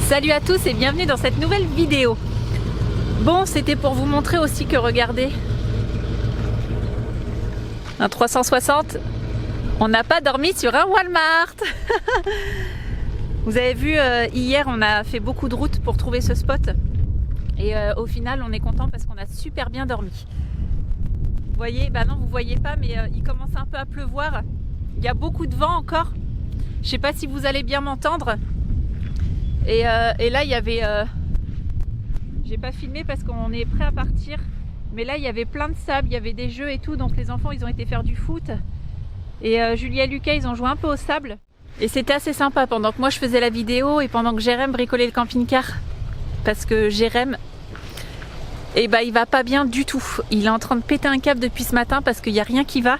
Salut à tous et bienvenue dans cette nouvelle vidéo. Bon, c'était pour vous montrer aussi que regardez, un 360, on n'a pas dormi sur un Walmart. Vous avez vu, hier on a fait beaucoup de routes pour trouver ce spot et au final on est content parce qu'on a super bien dormi. Vous voyez, bah non vous voyez pas, mais il commence un peu à pleuvoir, il y a beaucoup de vent encore, je sais pas si vous allez bien m'entendre. Et là il y avait, j'ai pas filmé parce qu'on est prêt à partir, mais là il y avait plein de sable, il y avait des jeux et tout, donc les enfants ils ont été faire du foot et Julie et Lucas ils ont joué un peu au sable et c'était assez sympa pendant que moi je faisais la vidéo et pendant que Jérém bricolait le camping-car, parce que Jérém, et bah il va pas bien du tout, il est en train de péter un câble depuis ce matin parce qu'il n'y a rien qui va,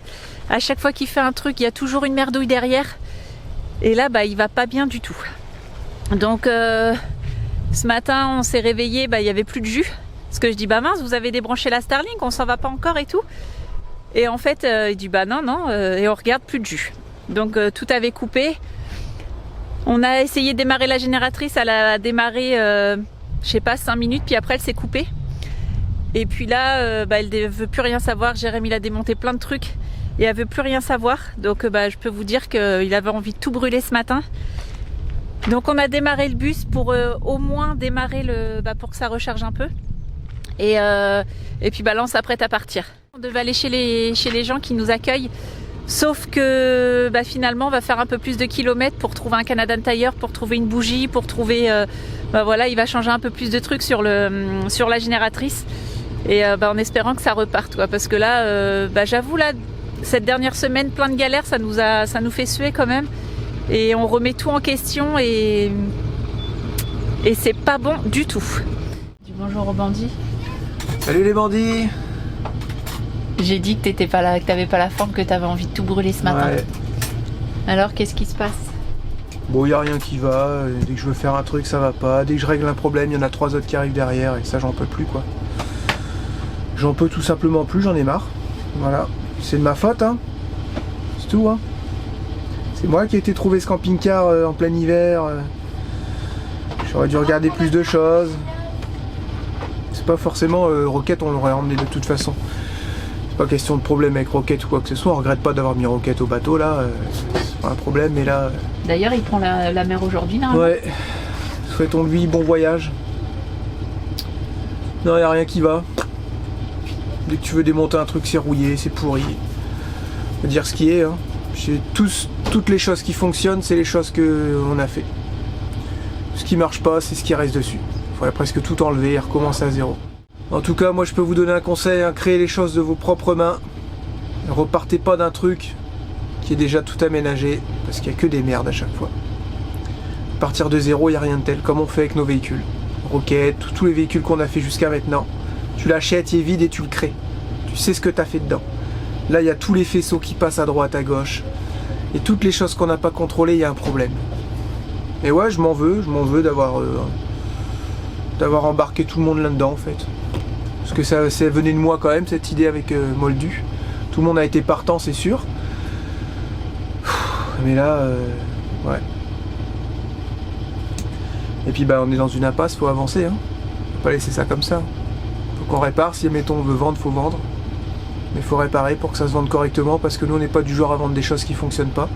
à chaque fois qu'il fait un truc il y a toujours une merdouille derrière et là bah il va pas bien du tout. Donc ce matin on s'est réveillé, bah il y avait plus de jus. Parce que je dis bah mince, vous avez débranché la Starlink, on s'en va pas encore et tout. Et en fait il dit bah non et on regarde, plus de jus. Donc tout avait coupé. On a essayé de démarrer la génératrice, elle a démarré je sais pas 5 minutes, puis après elle s'est coupée. Et puis là bah, elle veut plus rien savoir. Jérémy il a démonté plein de trucs et elle veut plus rien savoir. Donc bah, je peux vous dire qu'il avait envie de tout brûler ce matin. Donc on a démarré le bus pour au moins démarrer bah, pour que ça recharge un peu. Et puis bah, là on s'apprête à partir. On devait aller chez les gens qui nous accueillent. Sauf que bah, finalement on va faire un peu plus de kilomètres pour trouver un Canadian Tire, pour trouver une bougie, pour trouver... bah, voilà, il va changer un peu plus de trucs sur la génératrice. Et bah, en espérant que ça reparte, quoi. Parce que là, bah, j'avoue, là, cette dernière semaine, plein de galères, ça nous fait suer quand même. Et on remet tout en question et c'est pas bon du tout. Dis bonjour aux bandits. Salut les bandits. J'ai dit que t'étais pas là, que t'avais pas la forme, que t'avais envie de tout brûler ce matin. Ouais. Alors qu'est-ce qui se passe? Bon, y a rien qui va. Dès que je veux faire un truc, ça va pas. Dès que je règle un problème, il y en a 3 autres qui arrivent derrière et ça, j'en peux plus, quoi. J'en peux tout simplement plus, j'en ai marre. Voilà. C'est de ma faute, hein. C'est tout, hein. C'est moi qui ai été trouver ce camping-car en plein hiver. J'aurais dû regarder plus de choses. C'est pas forcément Rocket, on l'aurait emmené de toute façon. C'est pas question de problème avec Rocket ou quoi que ce soit. On regrette pas d'avoir mis Rocket au bateau là. C'est pas un problème, mais là. D'ailleurs, il prend la mer aujourd'hui, là. Ouais. Souhaitons-lui bon voyage. Non, y a rien qui va. Dès que tu veux démonter un truc, c'est rouillé, c'est pourri. Faut dire ce qui est, hein. Toutes les choses qui fonctionnent, c'est les choses qu'on a fait. Ce qui marche pas, c'est ce qui reste dessus. Il faudrait presque tout enlever et recommencer à zéro. En tout cas, moi je peux vous donner un conseil, hein, créez les choses de vos propres mains. Ne repartez pas d'un truc qui est déjà tout aménagé, parce qu'il n'y a que des merdes à chaque fois. Partir de zéro, il n'y a rien de tel, comme on fait avec nos véhicules. Rocket, tous les véhicules qu'on a fait jusqu'à maintenant. Tu l'achètes, il est vide et tu le crées. Tu sais ce que tu as fait dedans. Là, il y a tous les faisceaux qui passent à droite, à gauche. Et toutes les choses qu'on n'a pas contrôlées, il y a un problème. Et ouais, je m'en veux d'avoir embarqué tout le monde là-dedans, en fait. Parce que ça venait de moi quand même, cette idée avec Moldu. Tout le monde a été partant, c'est sûr. Mais là, ouais. Et puis, bah, on est dans une impasse, faut avancer, hein. Faut pas laisser ça comme ça. Faut qu'on répare, si, mettons, on veut vendre, faut vendre. Mais il faut réparer pour que ça se vende correctement, parce que nous on n'est pas du genre à vendre des choses qui fonctionnent pas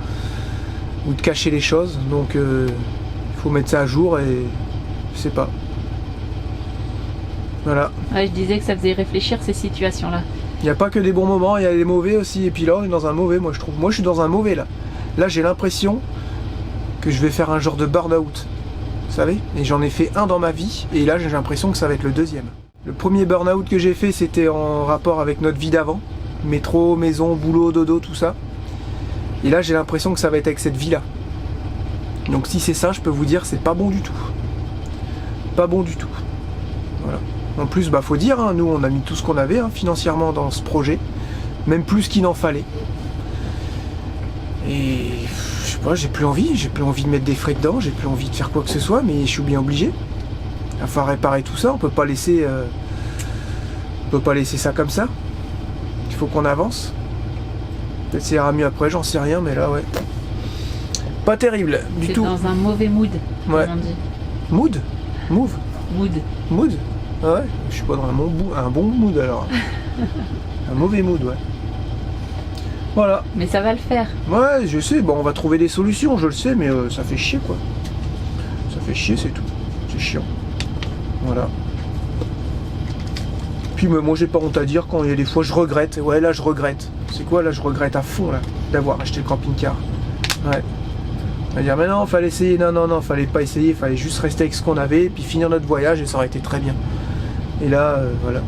ou de cacher les choses, donc il faut mettre ça à jour et je sais pas. Voilà. Ouais, je disais que ça faisait réfléchir ces situations là. Il n'y a pas que des bons moments, il y a les mauvais aussi, et puis là on est dans un mauvais, moi je trouve. Moi je suis dans un mauvais là. Là j'ai l'impression que je vais faire un genre de burn-out, vous savez, et j'en ai fait un dans ma vie, et là j'ai l'impression que ça va être le deuxième. Le premier burn-out que j'ai fait, c'était en rapport avec notre vie d'avant. Métro, maison, boulot, dodo, tout ça. Et là, j'ai l'impression que ça va être avec cette vie-là. Donc si c'est ça, je peux vous dire, c'est pas bon du tout. Pas bon du tout. Voilà. En plus, bah faut dire, hein, nous, on a mis tout ce qu'on avait hein, financièrement dans ce projet. Même plus qu'il n'en fallait. Et je sais pas, j'ai plus envie de mettre des frais dedans, j'ai plus envie de faire quoi que ce soit, mais je suis bien obligé. Il va falloir réparer tout ça, on peut pas laisser ça comme ça. Il faut qu'on avance. Peut-être ça ira mieux après, j'en sais rien, mais là ouais. Pas terrible du tout. C'est dans un mauvais mood, ouais. comme on dit. Mood? Move? Mood. Mood? Ah ouais, je suis pas dans un bon mood alors. Un mauvais mood, ouais. Voilà. Mais ça va le faire. Ouais, je sais, bon, on va trouver des solutions, je le sais, mais ça fait chier quoi. Ça fait chier, c'est tout. C'est chiant. Voilà. Puis moi j'ai pas honte à dire quand il y a des fois je regrette. Ouais, là je regrette. C'est quoi là? Je regrette à fond là d'avoir acheté le camping-car. Ouais. On va dire mais non, fallait essayer. Non, fallait pas essayer, fallait juste rester avec ce qu'on avait et puis finir notre voyage et ça aurait été très bien. Et là, voilà.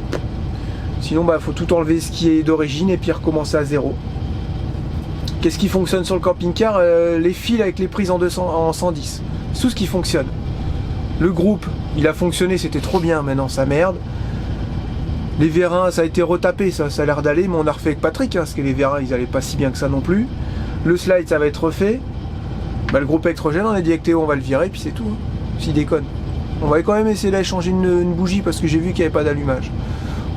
Sinon, bah faut tout enlever ce qui est d'origine et puis recommencer à zéro. Qu'est-ce qui fonctionne sur le camping-car? Les fils avec les prises en 110. C'est tout ce qui fonctionne. Le groupe, il a fonctionné, c'était trop bien, maintenant ça merde. Les vérins, ça a été retapé, ça a l'air d'aller, mais on a refait avec Patrick, hein, parce que les vérins, ils allaient pas si bien que ça non plus. Le slide, ça va être refait. Bah, le groupe électrogène, on a dit avec Théo, on va le virer, puis c'est tout. Hein, s'il déconne. On va quand même essayer d'aller changer une bougie, parce que j'ai vu qu'il n'y avait pas d'allumage.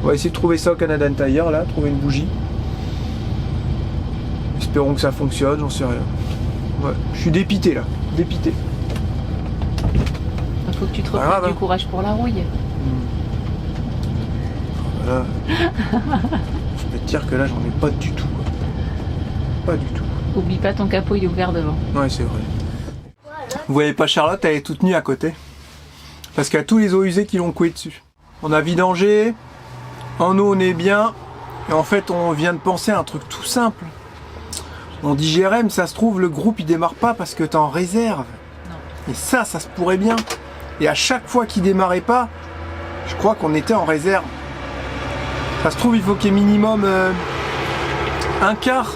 On va essayer de trouver ça au Canadian Tire, là, trouver une bougie. Espérons que ça fonctionne, j'en sais rien. Ouais, je suis dépité, là. Dépité. Il faut que tu te refais du courage pour la rouille. Voilà. Je peux te dire que là, j'en ai pas du tout. Quoi. Pas du tout. Oublie pas, ton capot, il est ouvert devant. Ouais, c'est vrai. Vous voyez pas Charlotte, elle est toute nue à côté. Parce qu'il y a tous les eaux usées qui l'ont coué dessus. On a vidangé. En eau, on est bien. Et en fait, on vient de penser à un truc tout simple. On dit Jérém, ça se trouve, le groupe, il démarre pas parce que t'es en réserve. Non. Et ça se pourrait bien. Et à chaque fois qu'il démarrait pas, je crois qu'on était en réserve. Ça se trouve, il faut qu'il y ait minimum un quart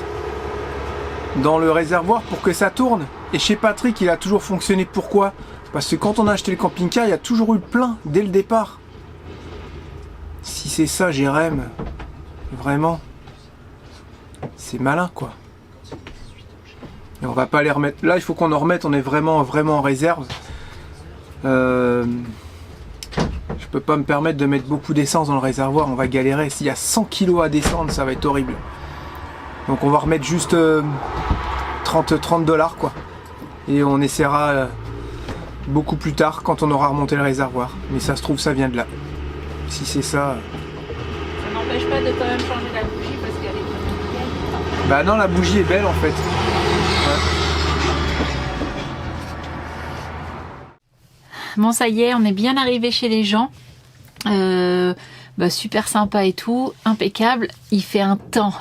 dans le réservoir pour que ça tourne. Et chez Patrick, il a toujours fonctionné. Pourquoi? Parce que quand on a acheté le camping-car, il y a toujours eu le plein dès le départ. Si c'est ça, Jérém, vraiment, c'est malin, quoi. Et on va pas les remettre. Là, il faut qu'on en remette. On est vraiment en réserve. Je peux pas me permettre de mettre beaucoup d'essence dans le réservoir. On va galérer. S'il y a 100 kg à descendre, ça va être horrible. Donc on va remettre juste 30 $, quoi. Et on essaiera beaucoup plus tard quand on aura remonté le réservoir. Mais ça se trouve, ça vient de là. Si c'est ça... Ça n'empêche pas de quand même changer la bougie parce qu'elle est belle. Bah non, la bougie est belle en fait. Ouais. Bon, ça y est, on est bien arrivé chez les gens. Super sympa et tout, impeccable. Il fait un temps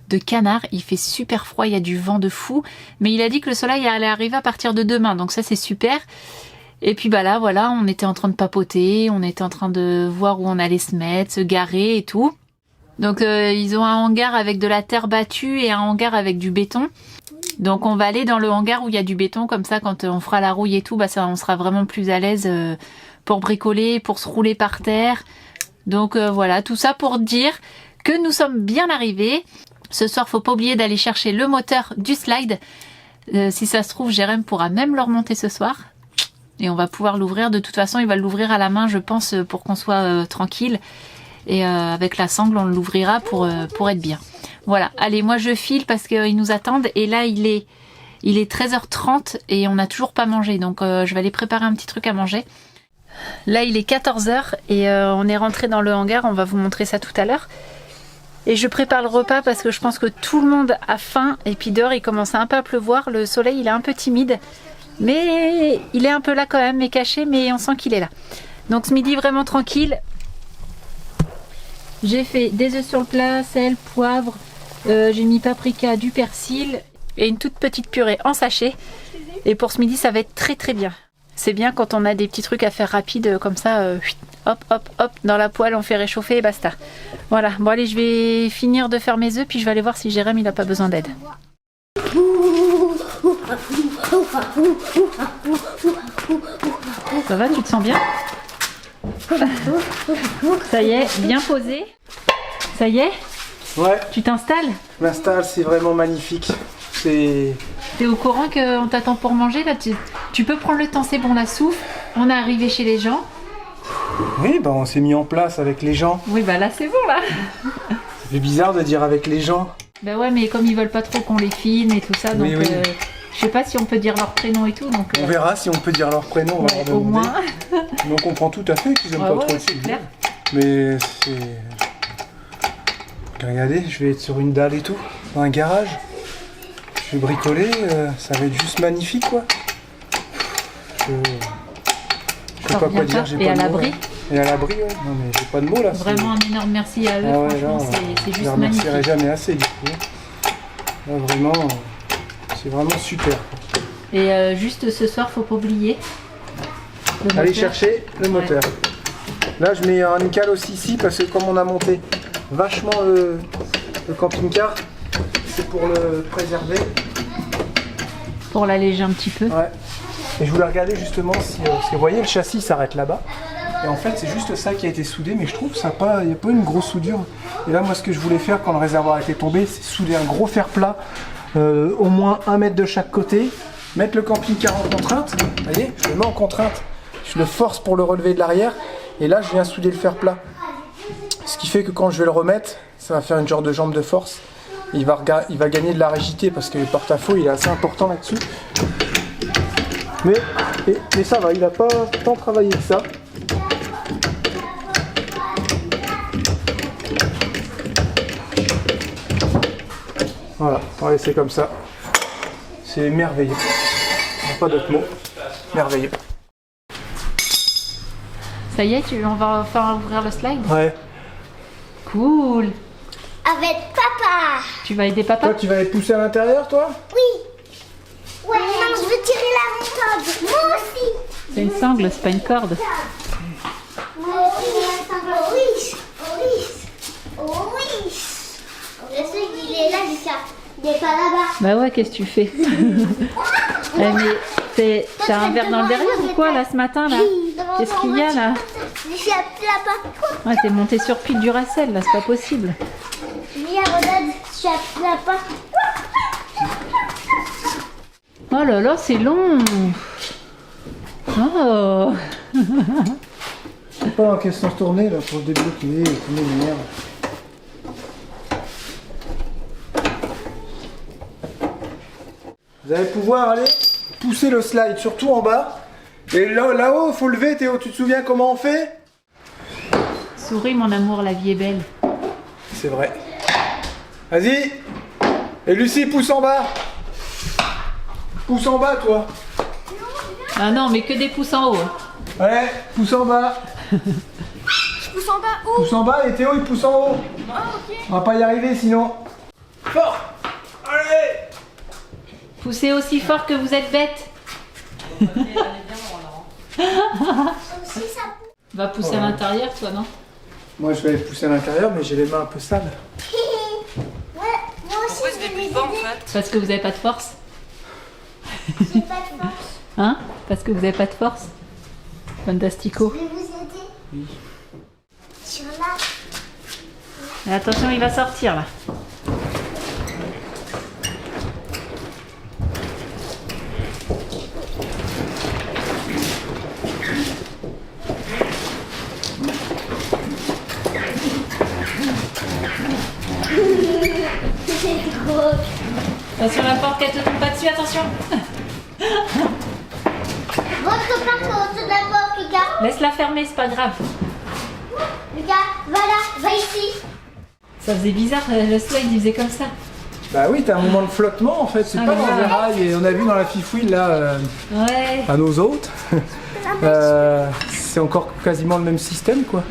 de canard, il fait super froid, il y a du vent de fou. Mais il a dit que le soleil allait arriver à partir de demain, donc ça c'est super. Et puis bah là, voilà, on était en train de papoter, on était en train de voir où on allait se mettre, se garer et tout. Donc ils ont un hangar avec de la terre battue et un hangar avec du béton. Donc on va aller dans le hangar où il y a du béton, comme ça quand on fera la rouille et tout, bah ça, on sera vraiment plus à l'aise pour bricoler, pour se rouler par terre. Donc voilà, tout ça pour dire que nous sommes bien arrivés. Ce soir, faut pas oublier d'aller chercher le moteur du slide. Si ça se trouve, Jérém pourra même le remonter ce soir. Et on va pouvoir l'ouvrir. De toute façon, il va l'ouvrir à la main, je pense, pour qu'on soit tranquille. Et avec la sangle, on l'ouvrira pour être bien. Voilà, allez, moi je file parce qu'ils nous attendent. Et là, il est 13h30 et on n'a toujours pas mangé. Donc je vais aller préparer un petit truc à manger. Là, il est 14h et on est rentré dans le hangar. On va vous montrer ça tout à l'heure. Et je prépare le repas parce que je pense que tout le monde a faim. Et puis dehors, il commence un peu à pleuvoir. Le soleil, il est un peu timide. Mais il est un peu là quand même, mais caché. Mais on sent qu'il est là. Donc ce midi, vraiment tranquille. J'ai fait des œufs sur le plat, sel, poivre. J'ai mis paprika, du persil et une toute petite purée en sachet. Et pour ce midi, ça va être très très bien. C'est bien quand on a des petits trucs à faire rapides comme ça. Hop, hop, hop, dans la poêle, on fait réchauffer et basta. Voilà, bon allez, je vais finir de faire mes œufs, puis je vais aller voir si Jérém, il n'a pas besoin d'aide. Ça va, tu te sens bien? Ça y est, bien posé. Ça y est? Ouais. Tu t'installes? Je m'installe, c'est vraiment magnifique. C'est... T'es au courant qu'on t'attend pour manger là? Tu peux prendre le temps, c'est bon, la souffle. On est arrivé chez les gens. Oui, bah on s'est mis en place avec les gens. Oui, bah là c'est bon là. Ça fait bizarre de dire avec les gens. Bah ouais, mais comme ils veulent pas trop qu'on les filme et tout ça, donc oui. je Je sais pas si on peut dire leur prénom et tout, donc... On verra si on peut dire leur prénom, on va leur au demander. moins. Mais on comprend tout à fait qu'ils aiment Ouais, pas ouais, trop le c'est souder. clair. Mais c'est... Regardez, je vais être sur une dalle et tout, dans un garage. Je vais bricoler, ça va être juste magnifique quoi. Je sais pas quoi dire, j'ai pas Et à de mots, l'abri. là. Et à l'abri, ouais. Non mais j'ai pas de mots là. Vraiment un énorme merci à eux, Ah ouais, franchement, là, c'est je juste les remercierai magnifique. jamais assez du coup. Là vraiment, c'est vraiment super. Et juste ce soir, faut pas oublier. le Allez moteur. chercher le moteur. Là je mets un nickel aussi ici parce que comme on a monté vachement le camping-car, c'est pour le préserver. Pour l'alléger un petit peu. Ouais. Et je voulais regarder justement si, parce que vous voyez le châssis s'arrête là-bas. Et en fait c'est juste ça qui a été soudé, mais je trouve ça pas, il n'y a pas une grosse soudure. Et là moi ce que je voulais faire quand le réservoir était tombé, c'est souder un gros fer plat, au moins 1 mètre de chaque côté, mettre le camping-car en contrainte. Vous voyez, je le mets en contrainte, je le force pour le relever de l'arrière, et là je viens souder le fer plat. Ce qui fait que quand je vais le remettre, ça va faire une genre de jambe de force. Il va gagner de la rigidité parce que le porte-à-faux il est assez important là-dessus. Mais ça va, il n'a pas tant travaillé que ça. Voilà, on va laisser comme ça. C'est merveilleux. Il n'y a pas d'autre mot. Merveilleux. Ça y est, on va enfin ouvrir le slide. Ouais. Cool. Avec papa. Tu vas aider papa? Toi, tu vas aller pousser à l'intérieur, toi? Oui. Ouais. Non, je veux tirer la montagne. Moi aussi. C'est une sangle, c'est pas une corde. Moi aussi, oui. Oui. Oui. Je sais qu'il est là, Lucas. Il n'est pas là-bas. Bah ouais, qu'est-ce que tu fais? Mais t'as un verre dans le derrière ou quoi là ce matin là? Qu'est-ce qu'il y a là? Je suis là-bas. Ouais, t'es monté sur pile du Racel là, c'est pas possible. Viens, regarde, je suis là-bas. Oh là là, c'est long. Oh. C'est pas en question de tourner là pour débloquer, tourner les merdes. Vous allez pouvoir aller pousser le slide, surtout en bas. Et là-haut, il faut lever, Théo. Tu te souviens comment on fait? Souris mon amour, la vie est belle. C'est vrai. Vas-y. Et Lucie, pousse en bas. Pousse en bas, toi. Ah non, mais que des pouces en haut. Ouais, pousse en bas. Je pousse en bas où? Pousse en bas et Théo, il pousse en haut. Ah, ok. On va pas y arriver sinon. Fort. Allez. Poussez aussi fort que vous êtes bête. Aussi, ça pousse. Va pousser Oh. à l'intérieur, toi, non? Moi, je vais aller pousser à l'intérieur, mais j'ai les mains un peu sales. Ouais, moi aussi, je vais les aider. Parce que vous avez pas de force. J'ai pas de force. Hein? Parce que vous avez pas de force. Fantastico. Je vais vous aider. Oui. Sur là. Mais attention, il va sortir là. C'est trop. Attention la porte, qu'elle te tombe pas dessus, attention. Votre part au-dessus de la porte, Lucas. Laisse-la fermer, c'est pas grave. Lucas, va là, va ici. Ça faisait bizarre, le slide il faisait comme ça. Bah oui, t'as un moment de flottement en fait. C'est Ah, pas mais dans voilà. les rails. Et on a vu dans la fifouille là, Ouais. à nos hôtes. C'est encore quasiment le même système quoi.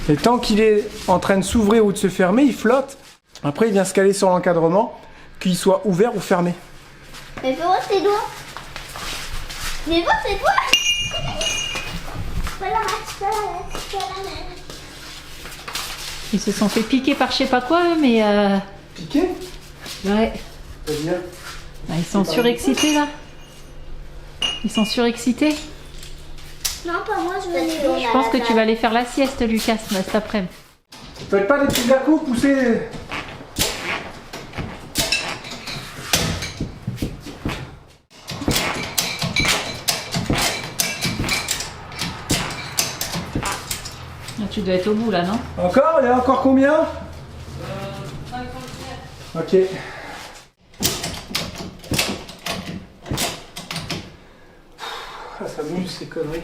Et tant qu'il est en train de s'ouvrir ou de se fermer, il flotte. Après, il vient se caler sur l'encadrement, qu'il soit ouvert ou fermé. Mais fais voir tes doigts. Mais voir tes doigts. Voilà, voilà. Ils se sont fait piquer par je sais pas quoi, eux, mais Piqué? ouais. C'est-à-dire? Bah, ils sont surexcités là. Ils sont surexcités. Non, pas moi, je veux les Je pense que tu vas aller faire la sieste, Lucas, là, cet après-midi. Faites pas des petits à-coups, poussez. Ah, tu dois être au bout là, non? Encore? Il y a encore combien? Ok. juste ces conneries.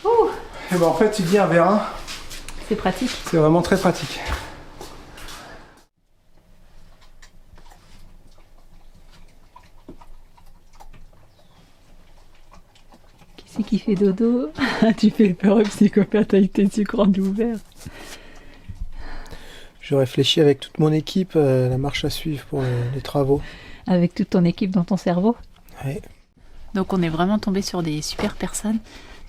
Ouh, Et ben en fait, tu dis un verre 1, c'est pratique. c'est vraiment très pratique. Qui c'est qui fait dodo? Tu fais peur au psychopathe avec tes yeux grands ouverts. Je réfléchis avec toute mon équipe la marche à suivre pour les travaux. Avec toute ton équipe dans ton cerveau. Ouais. Donc on est vraiment tombé sur des super personnes.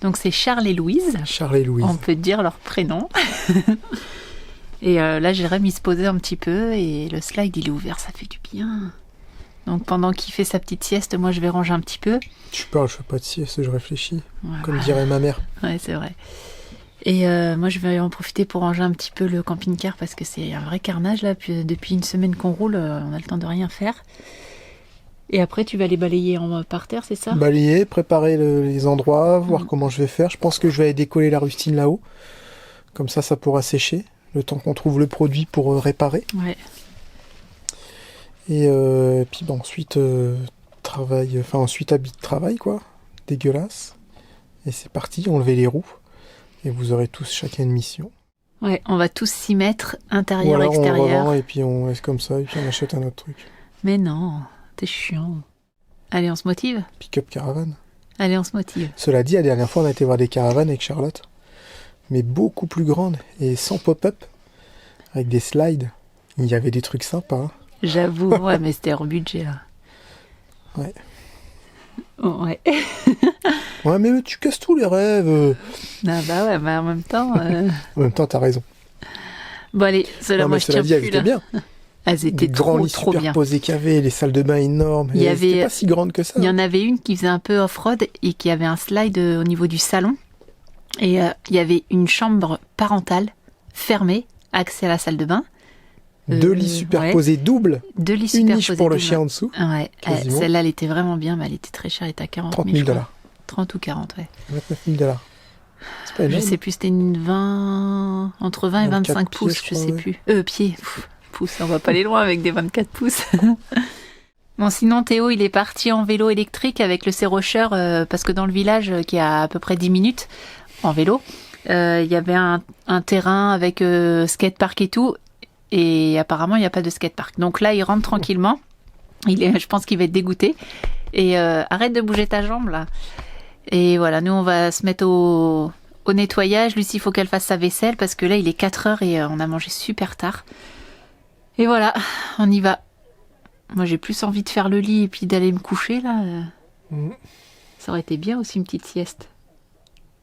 Donc c'est Charles et Louise. Charles et Louise. On peut dire leur prénom. Et là, Jérém, il se posait un petit peu et le slide, il est ouvert, ça fait du bien. Donc pendant qu'il fait sa petite sieste, moi, je vais ranger un petit peu. Tu parles, je fais pas de sieste, je réfléchis. Ouais, comme dirait ma mère. Ouais, c'est vrai. Et moi, je vais en profiter pour ranger un petit peu le camping-car parce que c'est un vrai carnage, là. Puis, depuis une semaine qu'on roule, on a le temps de rien faire. Et après, tu vas aller balayer par terre, c'est ça? Balayer, préparer les endroits, voir comment je vais faire. Je pense que je vais aller décoller la rustine là-haut. Comme ça pourra sécher. Le temps qu'on trouve le produit pour réparer. Ouais. Et puis ensuite, ensuite habit de travail, quoi. Dégueulasse. Et c'est parti, enlever les roues. Et vous aurez tous chacun une mission. Ouais, on va tous s'y mettre, intérieur, voilà, extérieur. On revend, et puis on laisse comme ça, et puis on achète un autre truc. Mais non, t'es chiant. Allez, on se motive? Pick-up caravane. Allez, on se motive. Cela dit, la dernière fois, on a été voir des caravanes avec Charlotte. Mais beaucoup plus grandes et sans pop-up. Avec des slides. Il y avait des trucs sympas. Hein. J'avoue, ouais, mais c'était hors budget, là. Ouais. Oh, ouais. Ouais, mais tu casses tous les rêves. Ah bah ouais, mais en même temps... En même temps, t'as raison. Bon, allez, cela, moi, je tiens dit, elles plus, étaient là. bien. Elles étaient Des grands lits trop bien. superposés qu'il y avait, les salles de bain énormes. Il y avait... C'était pas si grande que ça. Il y en avait une qui faisait un peu off-road et qui avait un slide au niveau du salon. Et il y avait une chambre parentale fermée, accès à la salle de bain. 2 lits superposés doubles. 2 lits Une superposés niche pour le doubles. chien en dessous. Ouais, Quasiment. celle-là, elle était vraiment bien, mais elle était très chère, elle était à 40 000, 30 000 je crois. 30 ou 40, ouais. 29 000 $. C'est pas Je énorme. sais plus, c'était une 20... entre 20 et 25 pieds, pouces, je je crois, sais ouais. plus. Pieds. Pouces, on va pas aller loin avec des 24 pouces. Bon, sinon, Théo, il est parti en vélo électrique avec le sérocheur, parce que dans le village, qui est à peu près 10 minutes, en vélo, il y avait un terrain avec skatepark et tout, et apparemment, il n'y a pas de skatepark. Donc là, il rentre tranquillement. Je pense qu'il va être dégoûté. Et arrête de bouger ta jambe, là. Et voilà, nous, on va se mettre au nettoyage. Lucie, il faut qu'elle fasse sa vaisselle, parce que là, il est 4 heures et on a mangé super tard. Et voilà, on y va. Moi, j'ai plus envie de faire le lit et puis d'aller me coucher, là. Ça aurait été bien aussi, une petite sieste.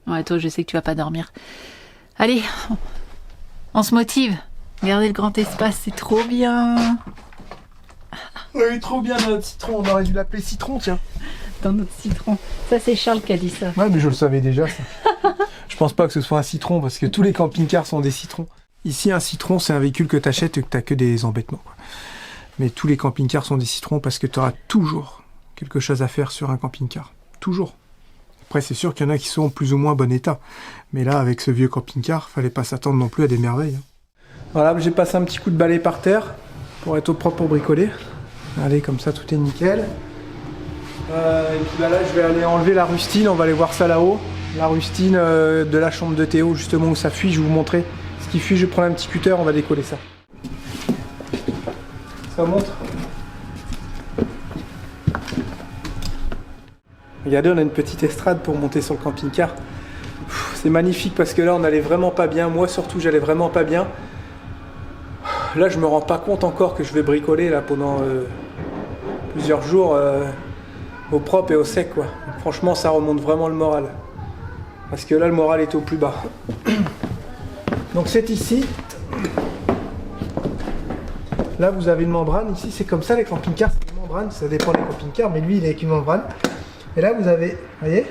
Ouais, toi, je sais que tu vas pas dormir. Allez, on se motive. Regardez le grand espace, c'est trop bien. Oui, trop bien notre citron. On aurait dû l'appeler citron, tiens. Dans notre citron. Ça, c'est Charles qui a dit ça. Ouais, mais je le savais déjà, ça. Je pense pas que ce soit un citron, parce que tous les camping-cars sont des citrons. Ici, un citron, c'est un véhicule que t'achètes et que t'as que des embêtements, quoi. Mais tous les camping-cars sont des citrons parce que t'auras toujours quelque chose à faire sur un camping-car. Toujours. Après, c'est sûr qu'il y en a qui sont en plus ou moins bon état. Mais là, avec ce vieux camping-car, fallait pas s'attendre non plus à des merveilles. Voilà, j'ai passé un petit coup de balai par terre pour être au propre pour bricoler. Allez, comme ça, tout est nickel. Et puis là, je vais aller enlever la rustine. On va aller voir ça là-haut. La rustine de la chambre de Théo, justement où ça fuit. Je vais vous montrer ce qui fuit. Je vais prendre un petit cutter, on va décoller ça. Ça montre. Regardez, on a une petite estrade pour monter sur le camping-car. C'est magnifique parce que là, on allait vraiment pas bien. Moi, surtout, j'allais vraiment pas bien. Là, je me rends pas compte encore que je vais bricoler là pendant plusieurs jours au propre et au sec, quoi. Franchement, ça remonte vraiment le moral. Parce que là, le moral est au plus bas. Donc, c'est ici. Là, vous avez une membrane. Ici, c'est comme ça, les camping-cars, c'est une membrane. Ça dépend des camping-cars, mais lui, il est avec une membrane. Et là, vous avez, vous voyez,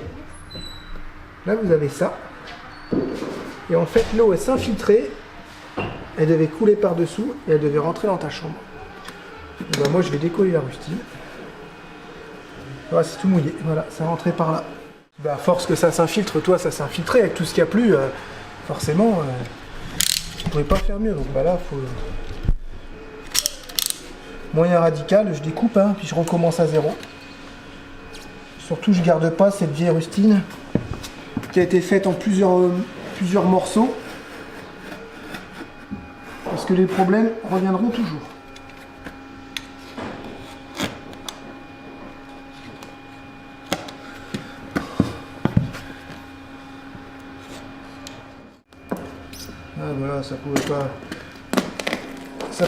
là, vous avez ça. Et en fait, l'eau, elle s'infiltrait. Elle devait couler par-dessous et elle devait rentrer dans ta chambre. Et ben, moi, je vais décoller la rustine. Voilà, c'est tout mouillé. Voilà, ça rentrait par là. Ben, à force que ça s'infiltre, toi, ça s'infiltrait avec tout ce qu'il y a plu. Forcément, je ne pourrais pas faire mieux. Donc bah, là, il faut... Moyen radical, je découpe, hein, puis je recommence à zéro. Surtout, je garde pas cette vieille rustine qui a été faite en plusieurs morceaux. Parce que les problèmes reviendront toujours. Ah voilà, ça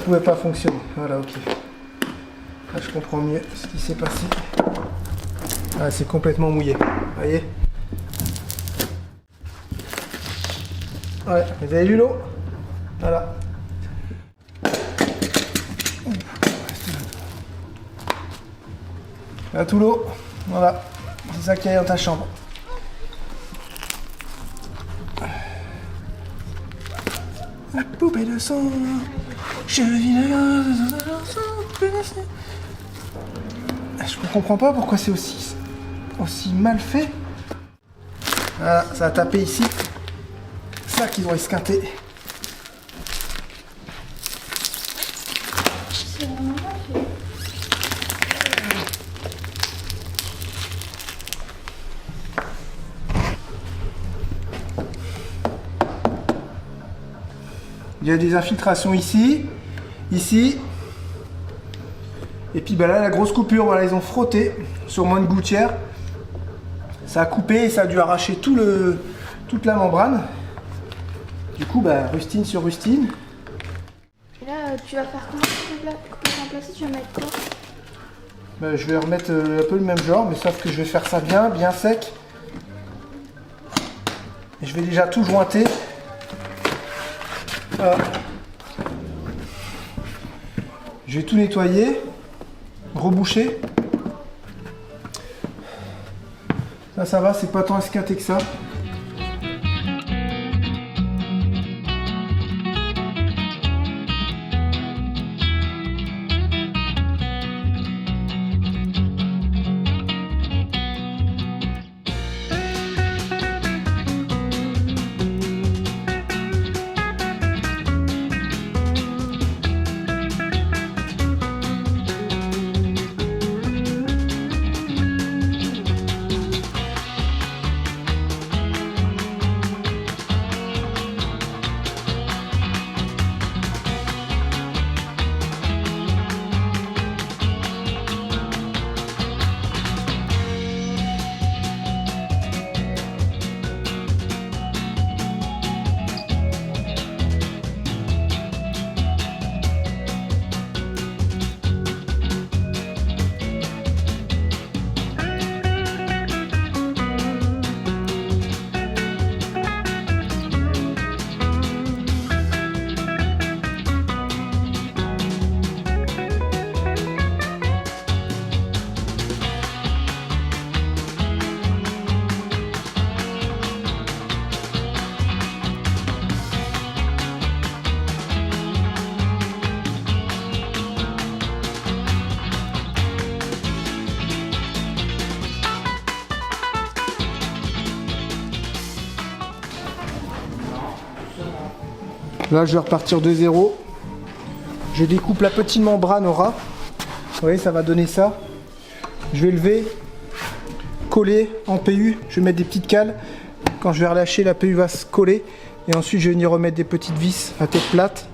pouvait pas fonctionner. Voilà, ok. Là, je comprends mieux ce qui s'est passé. Ah, c'est complètement mouillé. Vous voyez? Ouais, vous avez lu l'eau? Voilà. Là, tout l'eau. Voilà. C'est ça qu'il y a dans ta chambre. La poupée de sang. Je vis Je comprends pas pourquoi c'est aussi mal fait. Voilà, ça a tapé ici. Ça qu'ils ont esquinté. C'est vraiment pas fait. Il y a des infiltrations ici, ici. Et puis bah là, la grosse coupure, voilà, ils ont frotté sur moins de gouttière. Ça a coupé et ça a dû arracher toute la membrane. Du coup, bah, rustine sur rustine. Et là, tu vas faire comment pour remplacer? Tu vas mettre quoi? Bah, je vais remettre un peu le même genre, mais sauf que je vais faire ça bien sec. Et je vais déjà tout jointer. Voilà. Je vais tout nettoyer, reboucher. Là, ça va, c'est pas tant esquinté que ça. Là, je vais repartir de zéro. Je découpe la petite membrane au ras. Vous voyez, ça va donner ça. Je vais lever, coller en PU. Je vais mettre des petites cales. Quand je vais relâcher, la PU va se coller. Et ensuite, je vais venir remettre des petites vis à tête plate.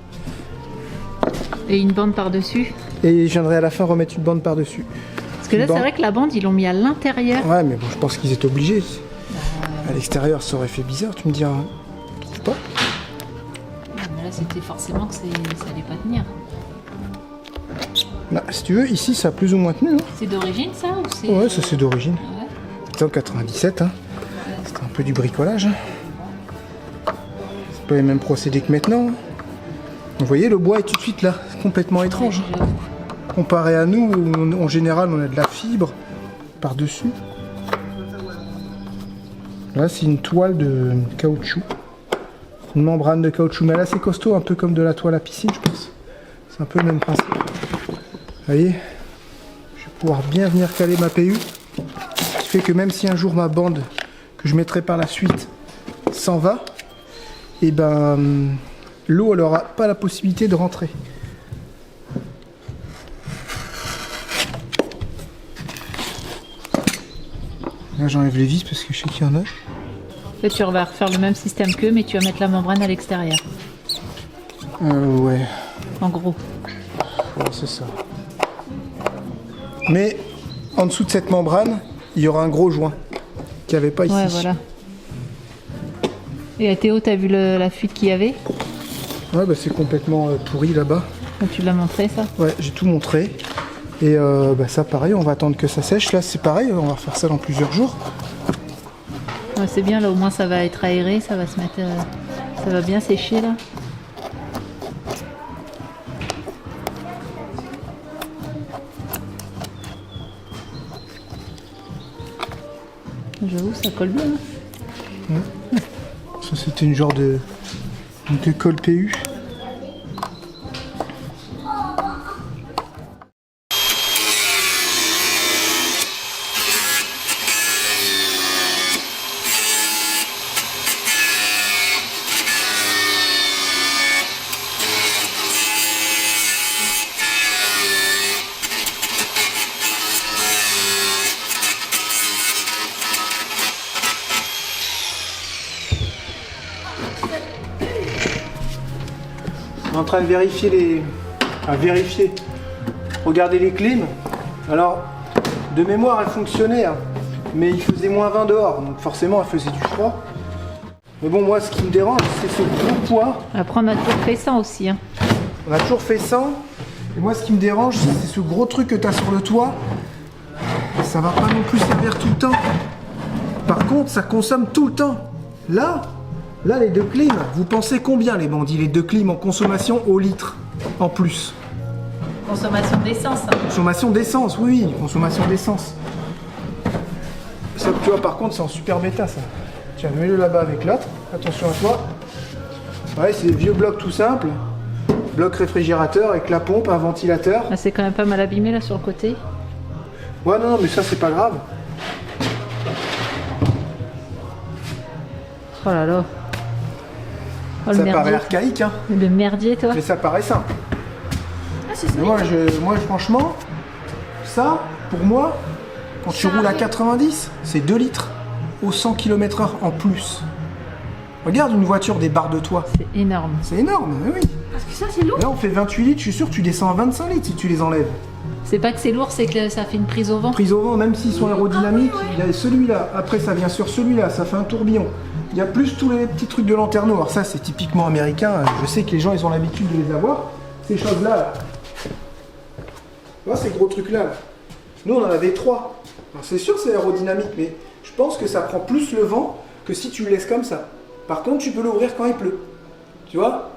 Et une bande par-dessus. Et je viendrai à la fin remettre une bande par-dessus. Parce que là, c'est vrai que la bande, ils l'ont mis à l'intérieur. Ouais, mais bon, je pense qu'ils étaient obligés. À l'extérieur, ça aurait fait bizarre, tu me diras. Je sais pas. Mais là, c'était forcément que ça allait pas tenir. Là, si tu veux, ici, ça a plus ou moins tenu. Hein. C'est d'origine, ça ou c'est... Ouais, ça c'est d'origine. Ah ouais. C'était en 97. Hein. C'était un peu du bricolage. Hein. C'est pas les mêmes procédés que maintenant. Vous voyez, le bois est tout de suite là, complètement étrange. Comparé à nous, où en général, on a de la fibre par-dessus. Là, c'est une toile de caoutchouc. Une membrane de caoutchouc. Mais là, c'est costaud, un peu comme de la toile à piscine, je pense. C'est un peu le même principe. Vous voyez, je vais pouvoir bien venir caler ma PU. Ce qui fait que même si un jour ma bande, que je mettrai par la suite, s'en va, et ben l'eau, elle n'aura pas la possibilité de rentrer. Là j'enlève les vis parce que je sais qu'il y en a. Là, tu vas refaire le même système qu'eux, mais tu vas mettre la membrane à l'extérieur. Ouais. En gros. Ouais, c'est ça. Mais en dessous de cette membrane, il y aura un gros joint qu'il n'y avait pas ici. Ouais, voilà. Et Théo, t'as vu la fuite qu'il y avait? Ouais, bah c'est complètement pourri là-bas. Tu l'as montré, ça? Ouais, j'ai tout montré. Et bah ça, pareil, on va attendre que ça sèche. Là, c'est pareil, on va refaire ça dans plusieurs jours. Ouais, c'est bien, là, au moins, ça va être aéré, ça va se mettre... ça va bien sécher, là. J'avoue, ça colle bien. Hein. Ça, c'était une genre de colle PU. En train de vérifier regarder les clims. Alors, de mémoire, elle fonctionnait, hein, mais il faisait moins 20 dehors, donc forcément, elle faisait du froid. Mais bon, moi, ce qui me dérange, c'est ce gros poids. Après, on a toujours fait ça aussi. Hein. On a toujours fait ça. Et moi, ce qui me dérange, c'est ce gros truc que tu as sur le toit. Ça va pas non plus servir tout le temps. Par contre, ça consomme tout le temps. Là, les deux clims, vous pensez combien, les bandits, les deux clims en consommation au litre en plus? Consommation d'essence. Hein. Consommation d'essence, oui, consommation d'essence. Ça, tu vois, par contre, c'est en super bêta, ça. Tiens, mets-le là-bas avec l'autre. Attention à toi. Ouais, c'est des vieux blocs tout simples. Bloc réfrigérateur avec la pompe, un ventilateur. Ah, c'est quand même pas mal abîmé, là, sur le côté. Ouais, non, mais ça, c'est pas grave. Oh là là. Oh, Ça paraît archaïque, hein. Le merdier, toi. Mais ça paraît simple. Ah, c'est ça. Moi, franchement, ça, pour moi, quand tu roules à 90, c'est 2 litres au 100 km/h en plus. Regarde une voiture des barres de toit. C'est énorme. C'est énorme, oui. Parce que ça, c'est lourd. Là, on fait 28 litres, je suis sûr que tu descends à 25 litres si tu les enlèves. C'est pas que c'est lourd, c'est que ça fait une prise au vent. Prise au vent, même s'ils sont aérodynamiques, il y a celui-là, après ça vient sur celui-là, ça fait un tourbillon. Il y a plus tous les petits trucs de lanterneau. Alors ça, c'est typiquement américain, je sais que les gens, ils ont l'habitude de les avoir. Ces choses-là, là. Tu vois, ces gros trucs-là, là. Nous, on en avait 3. Alors c'est sûr, c'est aérodynamique, mais je pense que ça prend plus le vent que si tu le laisses comme ça. Par contre, tu peux l'ouvrir quand il pleut. Tu vois?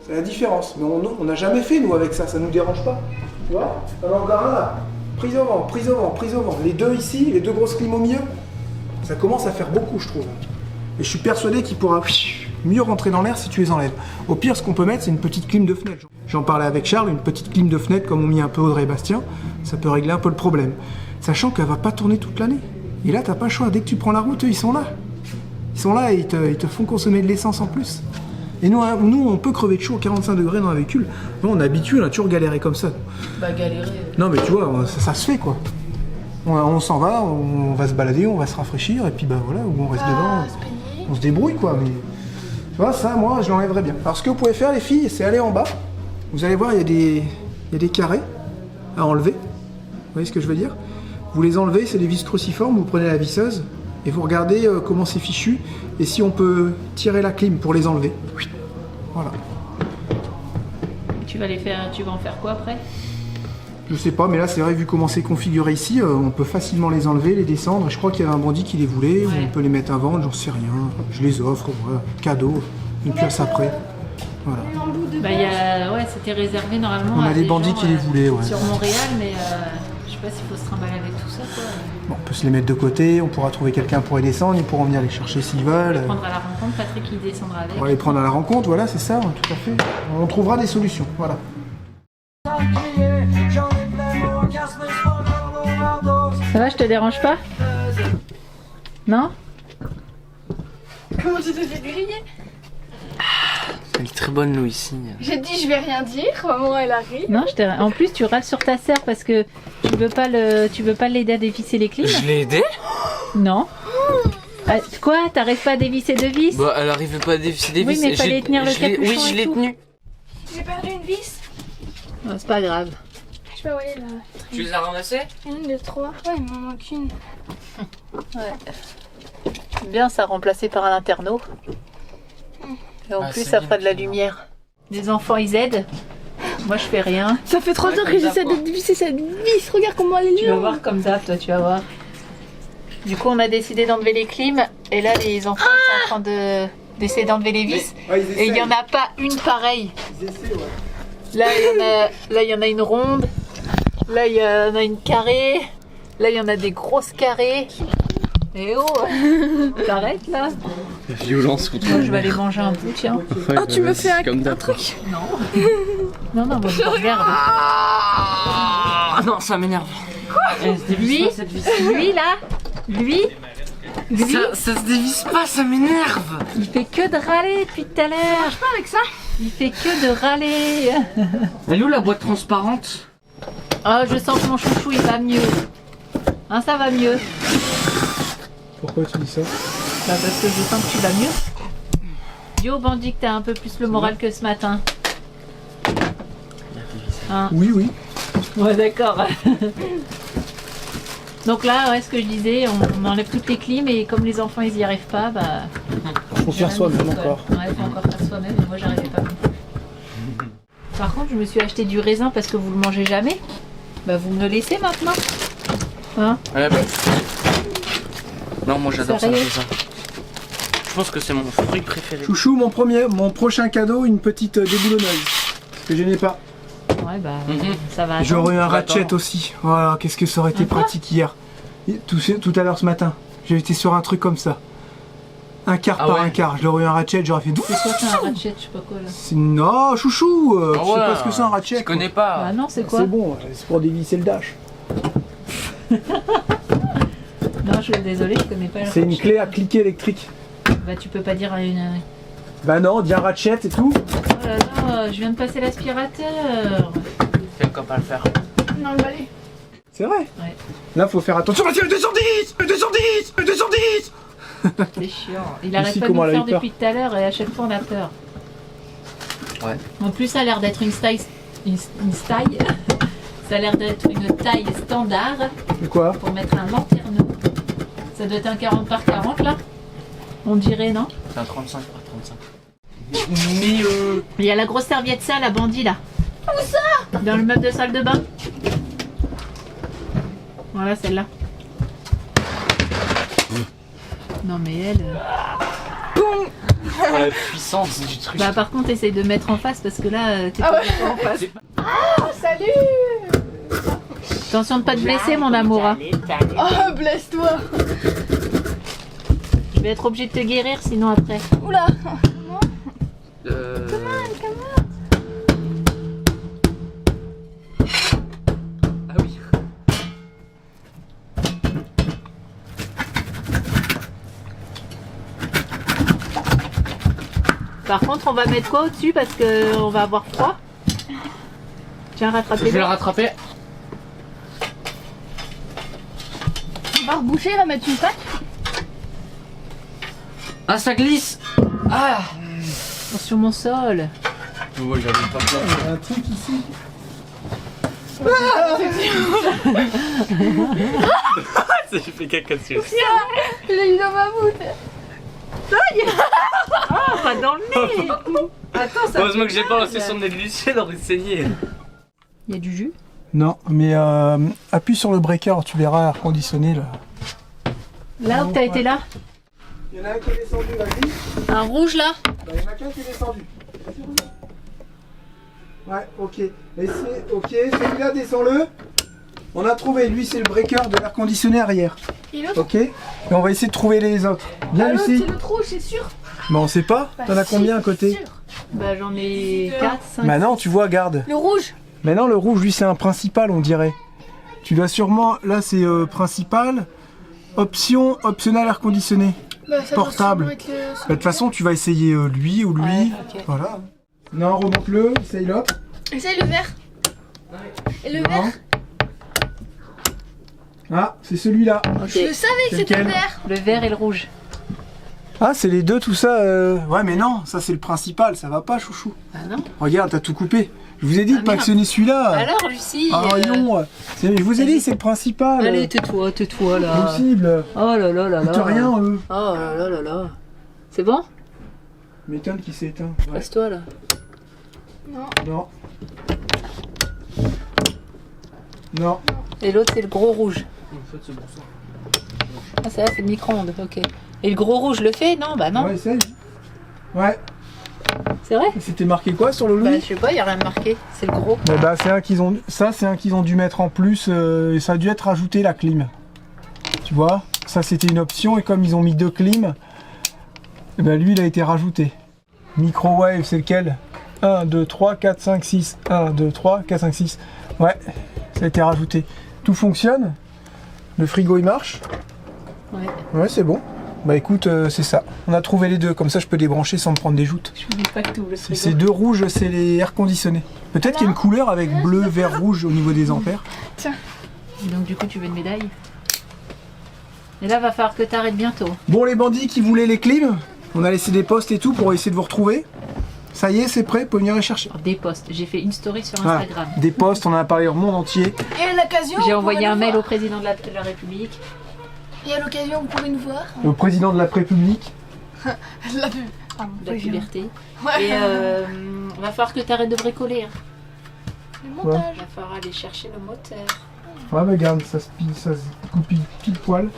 C'est la différence. Mais on n'a jamais fait, nous, avec ça. Ça nous dérange pas. Tu vois? Alors, regarde là. Prise au vent, prise au vent, prise au vent. Les deux ici, les deux grosses clims au milieu, ça commence à faire beaucoup, je trouve. Et je suis persuadé qu'il pourra mieux rentrer dans l'air si tu les enlèves. Au pire, ce qu'on peut mettre, c'est une petite clim de fenêtre. J'en parlais avec Charles, une petite clim de fenêtre, comme on mis un peu Audrey et Bastien, ça peut régler un peu le problème. Sachant qu'elle va pas tourner toute l'année. Et là, t'as pas le choix. Dès que tu prends la route, eux, ils sont là. Ils sont là et ils te font consommer de l'essence en plus. Et nous, on peut crever de chaud à 45 degrés dans un véhicule. Nous, on est habitué, on a toujours galéré comme ça. Bah, galérer. Non, mais tu vois, ça se fait, quoi. On s'en va, on va se balader, on va se rafraîchir, et puis bah voilà, ou on reste dedans, on se débrouille, quoi. Mais tu vois, ça, moi, je l'enlèverais bien. Alors, ce que vous pouvez faire, les filles, c'est aller en bas. Vous allez voir, il y a des carrés à enlever. Vous voyez ce que je veux dire? Vous les enlevez, c'est des vis cruciformes, vous prenez la visseuse, et vous regardez comment c'est fichu, et si on peut tirer la clim pour les enlever. Voilà. Tu vas en faire quoi après? Je sais pas, mais là c'est vrai, vu comment c'est configuré ici, on peut facilement les enlever, les descendre. Je crois qu'il y avait un bandit qui les voulait, ou on peut les mettre à vendre, j'en sais rien. Je les offre, voilà, cadeau, une pièce après. Voilà. Bah, ouais, c'était réservé normalement. On a à des bandits gens, qui les voulaient, ouais. Sur Montréal, mais je sais pas s'il faut se trimballer avec tout ça, quoi. Bon, on peut se les mettre de côté, on pourra trouver quelqu'un pour les descendre, ils pourront venir les chercher s'ils veulent. Prendre à la rencontre, Patrick il descendra avec. On va les prendre à la rencontre, voilà, c'est ça, tout à fait. On trouvera des solutions, voilà. Ça va, je te dérange pas? Non? Comment tu te fais griller? Elle est très bonne l'eau ici. J'ai dit je vais rien dire, maman elle arrive. Non, en plus tu râles sur ta sœur parce que tu veux pas l'aider à dévisser les clims. Je l'ai aidé? Non. Quoi? T'arrives pas à dévisser de vis? Bah, elle arrivait pas à dévisser des Oui, vis. mais fallait tenir le capuchon Oui, je et l'ai tout. tenu. J'ai perdu une vis. Oh, c'est pas grave. Je sais pas où elle est là. Tu les as ramassés? 1, 2, 3. Ouais, il m'en manque une. C'est bien ça, remplacé par un internaut. Et en Ah, plus, c'est ça bien, fera de la ça. lumière. Les enfants, ils aident. Moi, je fais rien. Ça fait 3 Ouais, heures que comme ça, j'essaie quoi. de dévisser cette vis. Regarde comment elle est Tu vas longue. voir comme ça, toi, tu vas voir. Du coup, on a décidé d'enlever les clims. Et là, les enfants ils sont en train d'essayer d'enlever les vis. Et il n'y en a pas une pareille. Là, il y en a une ronde. Là, il y en a une carrée. Là, il y en a des grosses carrées. Et oh, t'arrêtes là. La violence contre Moi, je vais aller manger un bout, tiens. Oh, tu me fais un truc. Non. Non, moi, je regarde. Ah non, ça m'énerve. Lui, lui là, lui, Ça se dévisse pas, ça m'énerve. il fait que de râler depuis tout à l'heure. pas avec ça. Il fait que de râler. Elle est où la boîte transparente? Oh, je sens que mon chouchou, il va mieux. Hein, ça va mieux. Pourquoi tu dis ça? Bah, parce que je sens que tu vas mieux. Dis au bandit que t'as un peu plus le moral que ce matin. Hein? Oui, oui. Ouais, d'accord. Donc là, ouais, ce que je disais, on enlève toutes les clims et comme les enfants ils y arrivent pas, bah. Faut faire soi-même Ouais. encore. Ouais, faut encore faire soi-même, mais moi j'arrivais pas. Par contre, je me suis acheté du raisin parce que vous le mangez jamais. Bah, vous me le laissez maintenant. Hein? Ouais, bah. Non, moi j'adore ça, le Sérieux raisin. Je pense que c'est mon fruit préféré. Chouchou, mon prochain cadeau, une petite déboulonneuse. Que je n'ai pas. Ouais, bah, Mhm. ça va. J'aurais eu un Bah, ratchet attends. aussi. Voilà, qu'est-ce que ça aurait été Un quoi pratique hier. Tout à l'heure ce matin. J'ai été sur un truc comme ça. Un quart Ah par ouais. un quart. Je l'aurais eu un ratchet, j'aurais fait. C'est quoi, c'est un ratchet, je sais pas quoi là. Non, chouchou, Ah tu sais ouais, pas ce que c'est un ratchet. Je connais quoi. pas. Bah, non, c'est quoi? C'est bon, c'est pour dévisser le dash. Non, je suis désolée, je connais pas le C'est une ratchet. clé à cliquer électrique. Bah, tu peux pas dire une. Bah non, dis un ratchet et tout. Oh là là, je viens de passer l'aspirateur. Quel camp à le faire? Non, le balai. C'est vrai. Ouais. Là, faut faire attention. 210 210 210. C'est chiant. Il arrête Ici, pas de nous comment elle a faire eu peur. depuis tout à l'heure et à chaque fois on a peur. Ouais. En plus, ça a l'air d'être une taille. Ça a l'air d'être une taille standard C'est quoi? pour mettre un lanterneau. Ça doit être un 40 par 40 là. On dirait, non? C'est un 35 par 35. Mais Il y a la grosse serviette sale à bandit là. Où ça? Dans le meuble de salle de bain. Voilà celle-là. Non mais elle. la puissance du truc. Bah par contre essaye de mettre en face parce que là t'es Ah pas ouais. en face. Oh, salut. Attention de pas te blesser mon amour. Hein. Oh, blesse-toi. Je vais être obligée de te guérir sinon après. Oula. Ah oui. Par contre on va mettre quoi au-dessus parce que on va avoir froid. Tiens Je rattrapez-le. vais le rattraper. On va reboucher, on va mettre une patte. Ah, ça glisse. Ah. Sur mon sol. Moi j'avais pas peur. Il y a un truc ici. J'ai fait caca dessus. Je l'ai eu dans ma bouche. Ah pas dans le nez. Attends ça. Heureusement que j'ai pas lancé son nez glissé, il aurait saigné. Il y a du jus. Non, mais appuie sur le breaker, tu verras air conditionné là. Là où t'as été là. Il y en a un qui est descendu, vas-y. Un rouge là. Bah, il y en a qu'un qui est descendu. Ouais, ok. Et c'est ok, celui-là, descends-le. On a trouvé, lui, c'est le breaker de l'air conditionné arrière. Et l'autre? Ok. Et on va essayer de trouver les autres. Viens, L'autre, Lucie. c'est l'autre rouge, c'est sûr. Bah, on sait pas. T'en as si, combien à côté? sûr. Bah j'en ai 4, 5. Bah, non, tu vois, garde. Le rouge. Mais non, le rouge, lui, c'est un principal, on dirait. Tu dois sûrement. Là, c'est principal. Option, optionnel air conditionné. Bah, ça Portable. doit sûrement être le- Bah, de toute façon, tu vas essayer lui ou lui. Ouais, ok. Voilà. Non, remonte-le, essaye l'autre. Essaye le vert. Et le Non. vert. Ah, c'est celui-là. Ok. Je le savais que C'est c'était lequel vert. Le vert et le rouge. Ah, c'est les deux, tout ça. Ouais, mais non, ça c'est le principal, ça va pas, chouchou. Ah non. Regarde, t'as tout coupé. Je vous ai dit de pas merde. actionner celui-là. Alors Lucie. Ah non, je vous ai dit, c'est le principal. Allez, tais-toi là. Possible. Oh là là là là. T'as rien, eux. Oh là là là là. C'est bon? M'étonne qu'il s'est éteint. Ouais. Passe-toi là. Non. Non. Et l'autre c'est le gros rouge. En fait, c'est pour ça. Ah ça c'est le micro-ondes, ok. Et le gros rouge le fait? Non, bah non. Ouais, essaye. Ouais. C'est vrai? C'était marqué quoi sur le Bah Louis? je sais pas, y a rien de marqué. C'est le gros. Bah, c'est un qu'ils ont. Ça, c'est un qu'ils ont dû mettre en plus. Et ça a dû être rajouté la clim. Tu vois? Ça, c'était une option. Et comme ils ont mis 2 clims, et ben lui, il a été rajouté. Microwave, c'est lequel? 1, 2, 3, 4, 5, 6. 1, 2, 3, 4, 5, 6. Ouais, ça a été rajouté. Tout fonctionne. Le frigo, il marche. Ouais. Ouais, c'est bon. Bah écoute, c'est ça. On a trouvé les deux. Comme ça, je peux débrancher sans me prendre des joutes. Je vous dis pas que tout le frigo. Ces deux rouges, c'est les air conditionnés. Peut-être qu'il y a une couleur avec bleu, vert, rouge au niveau des ampères. Et donc du coup tu veux une médaille? Et là va falloir que t'arrêtes bientôt. Bon, les bandits qui voulaient les clims, on a laissé des posts et tout pour essayer de vous retrouver. Ça y est, c'est prêt, vous pouvez venir les chercher. Alors, des posts. J'ai fait une story sur Voilà. Instagram. Des posts, on en a parlé au monde entier. Et à l'occasion. J'ai vous envoyé pourrez un nous mail au voir. président de la République. Et à l'occasion, vous pourrez nous voir. Au président de la République. La pub. Ah, De la puberté. Ouais. Et va falloir que t'arrêtes de bricoler. Hein. Le montage. Va falloir aller chercher le moteur. Ouais, bah regarde, ça se coupe pile poil.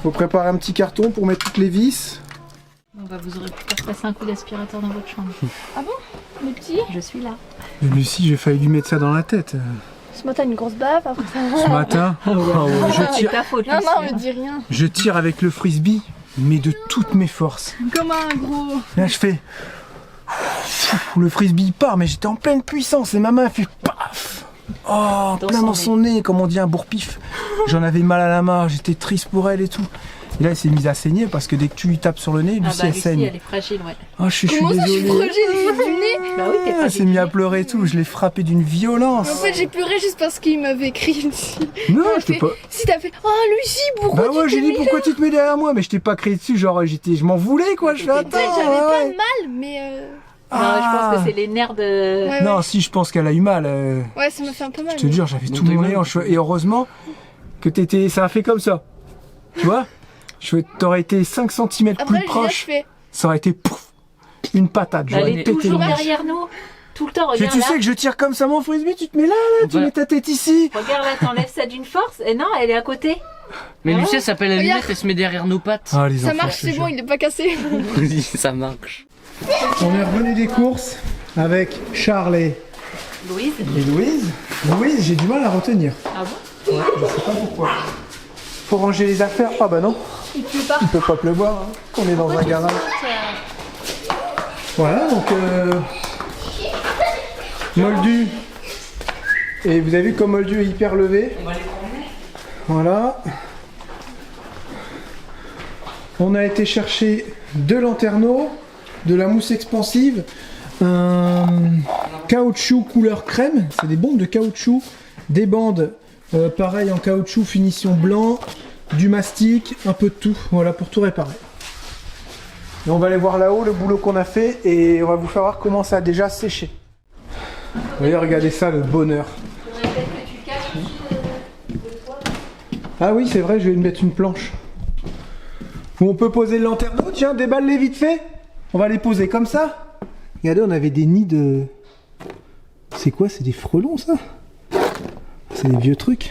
Faut préparer un petit carton pour mettre toutes les vis. Bon bah vous aurez pu faire passer un coup d'aspirateur dans votre chambre. Les petits. Je suis là. Lucie, j'ai failli lui mettre ça dans la tête. Ce matin, une grosse baffe. Après ça. Ce matin, C'est ta faute. Non, Lucie, non, hein. mais dis rien. je tire avec le frisbee, mais de toutes mes forces. Comme un gros. Là, je fais. Le frisbee il part, mais j'étais en pleine puissance et ma main elle fait paf. Oh, Dans plein son dans son nez, comme on dit un bourre-pif. J'en avais mal à la main, j'étais triste pour elle et tout. Et là, elle s'est mise à saigner parce que dès que tu lui tapes sur le nez, Ah Lucie, bah elle Lucie saigne. elle est fragile, ouais. Oh, je suis Comment ça, je suis désolé. fragile, je suis du nez. Bah oui, t'es Elle fragile. s'est mise à pleurer et tout, je l'ai frappé d'une violence. En fait, j'ai pleuré juste parce qu'il m'avait crié dessus. Non, Elle je t'ai fait, pas. Si t'as fait. Oh, Lucie, pourquoi Bah ouais, tu j'ai t'es dit mis pourquoi tu te mets derrière moi, mais je t'ai pas crié dessus, genre je m'en voulais quoi, je fais T'étais attends. J'avais ouais, pas ouais. mal, mais. Non, je pense que c'est les nerfs de... Ouais, Non, ouais. si, je pense qu'elle a eu mal. Ouais, ça m'a fait un peu mal. Je te jure, j'avais Donc tout t'as eu mon mal. nez en cheveux. Et heureusement que t'étais. Ça a fait comme ça. Tu vois? T'aurais été 5 cm Après, plus je proche. fais. Ça aurait été pouf, une patate. Elle J'aurais est pété toujours le manche. derrière nous. Tout le temps, Tu regarde là. sais que je tire comme ça mon frisbee, tu te mets là, tu Ouais. mets ta tête ici. Regarde là, t'enlèves ça d'une force. Et non, elle est à côté. Mais Ah Lucie, elle s'appelle la Regarde. lunette, elle se met derrière nos pattes. Ah, les Ça enfants, marche, je te c'est jure. bon, il est pas cassé. Oui, ça marche. On est revenu des courses avec Charles et Louise. Louise. Louise, j'ai du mal à retenir. Ah bon? Ouais, je sais pas pourquoi. Faut ranger les affaires. Ah bah non. Il pleut pas. Il peut pas pleuvoir, hein. On est dans un garage. Voilà, donc Moldu. Et vous avez vu comme Moldu est hyper levé. Voilà. On a été chercher 2 lanterneaux, de la mousse expansive, un caoutchouc couleur crème, c'est des bombes de caoutchouc, des bandes pareil en caoutchouc finition blanc, du mastic, un peu de tout, voilà pour tout réparer. Et on va aller voir là-haut le boulot qu'on a fait et on va vous faire voir comment ça a déjà séché. Vous voyez, regardez ça, le bonheur. Ah oui, c'est vrai, je vais mettre une planche. Où on peut poser le lanterneau, tiens, déballe-les vite fait. On va les poser comme ça. Regardez, on avait des nids de... C'est quoi, c'est des frelons ça? C'est des vieux trucs.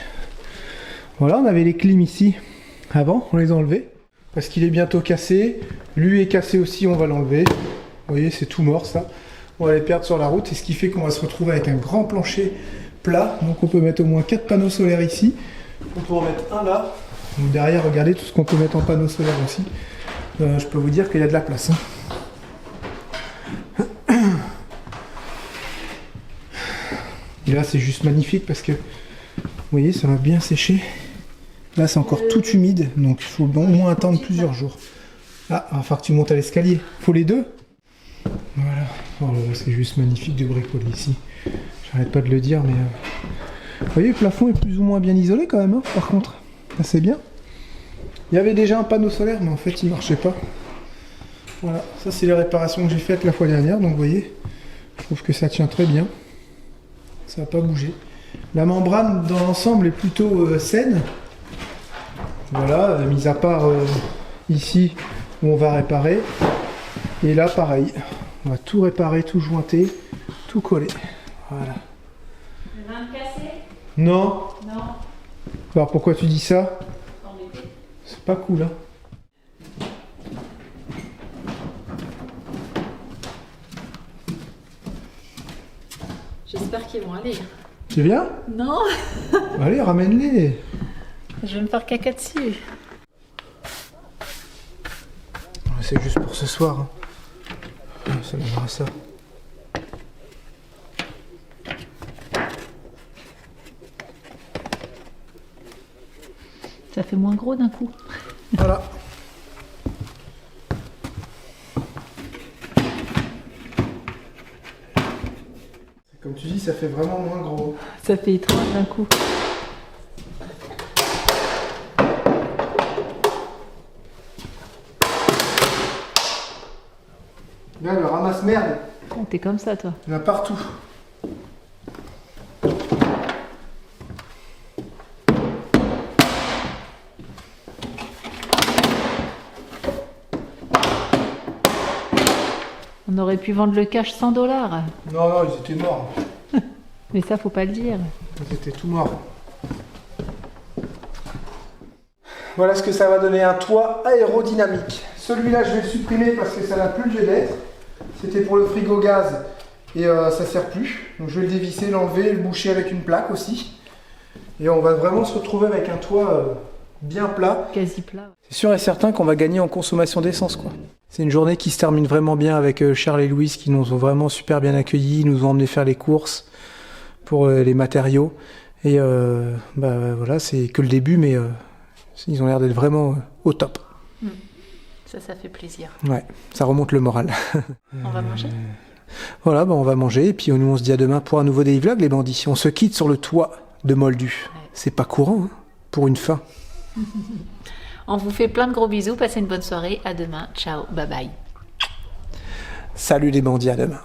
Voilà, on avait les clims ici. Avant, on les a enlevés. Parce qu'il est bientôt cassé. Lui est cassé aussi, on va l'enlever. Vous voyez, c'est tout mort ça. On va les perdre sur la route. Et ce qui fait qu'on va se retrouver avec un grand plancher plat. Donc on peut mettre au moins 4 panneaux solaires ici. On peut en mettre un là. Donc derrière, regardez tout ce qu'on peut mettre en panneaux solaires aussi. Je peux vous dire qu'il y a de la place. Hein. Et là, c'est juste magnifique parce que, vous voyez, ça va bien sécher. Là, c'est encore tout humide, donc il faut au moins attendre plusieurs jours. Ah, il va falloir que tu montes à l'escalier. Faut les deux. Voilà. Oh là là, c'est juste magnifique de bricoler ici. J'arrête pas de le dire, mais Vous voyez, le plafond est plus ou moins bien isolé quand même, hein, par contre. Ça, c'est bien. Il y avait déjà un panneau solaire, mais en fait, il marchait pas. Voilà, ça c'est les réparations que j'ai faites la fois dernière, donc vous voyez, je trouve que ça tient très bien. Ça n'a pas bougé. La membrane dans l'ensemble est plutôt saine. Voilà, mis à part ici où on va réparer. Et là, pareil. On va tout réparer, tout jointer, tout coller. Voilà. Le vin cassé? Non. Non. Alors pourquoi tu dis ça? Embêté. C'est pas cool, hein. J'espère qu'ils vont aller. Tu viens? Non. Allez, ramène-les. Je vais me faire caca dessus. C'est juste pour ce soir. Hein. Ça donnera ça. Ça fait moins gros d'un coup. Voilà. Comme tu dis, ça fait vraiment moins gros. Ça fait étrange d'un coup. Là, le ramasse-merde, Oh, t'es comme ça, toi. il y en a partout. On aurait pu vendre le cash 100 $. Non, non, ils étaient morts. Mais ça, faut pas le dire. Ils étaient tout morts. Voilà ce que ça va donner, un toit aérodynamique. Celui-là, je vais le supprimer parce que ça n'a plus lieu d'être. C'était pour le frigo gaz et ça sert plus. Donc je vais le dévisser, l'enlever, le boucher avec une plaque aussi. Et on va vraiment se retrouver avec un toit bien plat. Quasi plat. C'est sûr et certain qu'on va gagner en consommation d'essence, quoi. C'est une journée qui se termine vraiment bien avec Charles et Louise qui nous ont vraiment super bien accueillis, nous ont emmené faire les courses pour les matériaux. Et voilà, c'est que le début, mais ils ont l'air d'être vraiment au top. Ça fait plaisir. Ouais, ça remonte le moral. On va manger? Voilà, on va manger et puis nous on se dit à demain pour un nouveau Daily Vlog, les bandits. On se quitte sur le toit de Moldu. Ouais. C'est pas courant, hein, pour une fin. On vous fait plein de gros bisous, passez une bonne soirée, à demain, ciao, bye bye. Salut les bandits, à demain.